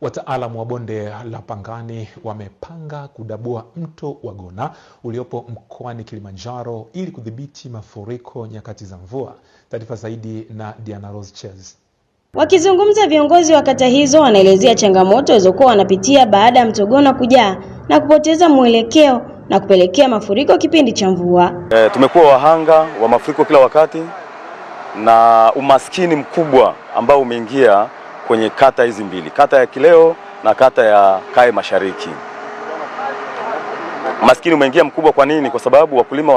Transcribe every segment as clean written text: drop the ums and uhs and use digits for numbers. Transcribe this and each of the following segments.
Wataalamu wa bonde la Pangani wamepanga kudabua mto wa Gona uliopo mkoani Kilimanjaro ili kudhibiti mafuriko nyakati za mvua. Taarifa zaidi na Diana Rose Chez. Wakizungumza, viongozi wa kata hizo wanaelezea changamoto walizokuwa wanapitia baada ya mto Gona kujaa na kupoteza mwelekeo na kupelekea mafuriko kipindi cha mvua. Tumekuwa wahanga wa mafuriko kila wakati na umaskini mkubwa ambao umeingia kwenye kata hizi mbili, kata ya Kileo na kata ya Kae Mashariki. Umaskini umeingia mkubwa. Kwa nini? Kwa sababu wakulima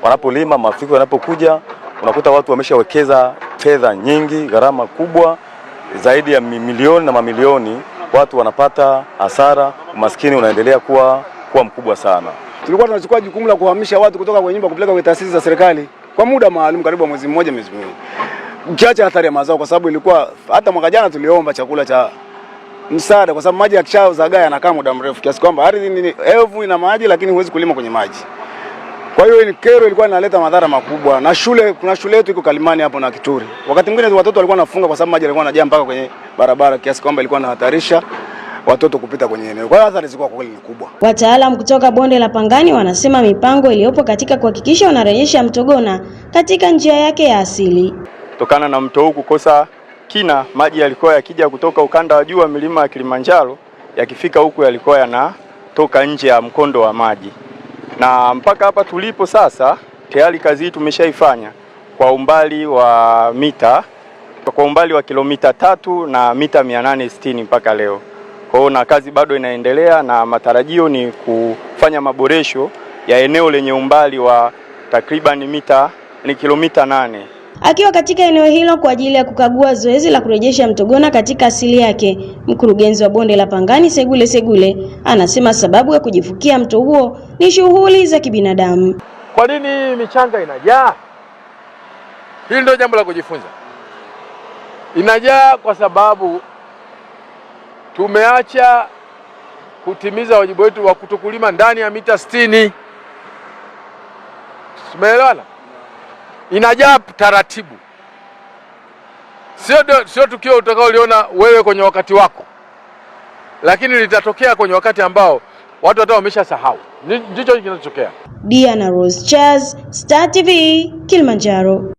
wanapolima, mafuriko yanapokuja, unakuta watu wameshawekeza fedha nyingi, gharama kubwa zaidi ya milioni na mamilioni, watu wanapata hasara, umaskini unaendelea kuwa mkubwa sana. Tulikuwa tunachukua jukumu la kuhamisha watu kutoka kwenye nyumba kupeleka kwenye taasisi za serikali kwa muda maalum, karibu mwezi mmoja, miezi miwili. Ukiacha hatari ya mazao, kwa sababu ilikuwa hata mwaka jana tuliomba chakula cha msaada, kwa sababu maji yakishazagaa yanakaa muda mrefu kiasi kwamba ardhi ni elfu ina maji lakini huwezi kulima kwenye maji. Kwa hiyo ni kero, ilikuwa inaleta madhara makubwa. Na kuna shule yetu iko Kalimani hapo na Kituri. Wakati mwingine watoto walikuwa wanafunga kwa sababu maji yalikuwa yanajaa mpaka kwenye barabara kiasi kwamba ilikuwa inahatarisha watoto kupita kwenye eneo. Kwa hiyo athari zilikuwa kwa kweli ni kubwa. Wataalamu kutoka bonde la Pangani wanasema mipango iliyopo katika kuhakikisha wanarejesha mto Gona katika njia yake ya asili. Kutokana na mto huu kukosa kina, maji yalikuwa yakija kutoka ukanda wa juu wa milima ya Kilimanjaro, yakifika huku yalikuwa yanatoka nje ya mkondo wa maji. Na mpaka hapa tulipo sasa, tayari kazi hii tumeshaifanya kwa umbali wa kilomita 3 na mita 860 mpaka leo. Kwa hiyo na kazi bado inaendelea na matarajio ni kufanya maboresho ya eneo lenye umbali wa takriban kilomita 8. Akiwa katika eneo hilo kwa ajili ya kukagua zoezi la kurejesha mto Gona katika asili yake, mkurugenzi wa bonde la Pangani Segule anasema sababu ya kujifukia mto huo ni shughuli za kibinadamu. Kwa nini michanga inajaa? Hili ndio jambo la kujifunza. Inajaa kwa sababu tumeacha kutimiza wajibu wetu wa kutokulima ndani ya mita 60. Tumeelewana? Inajaa taratibu. Sio tukio utakaoliona wewe kwenye wakati wako, lakini litatokea kwenye wakati ambao watu hata wameshasahau. Ndicho kinachotokea. Diana Rose Chez, Star TV, Kilimanjaro.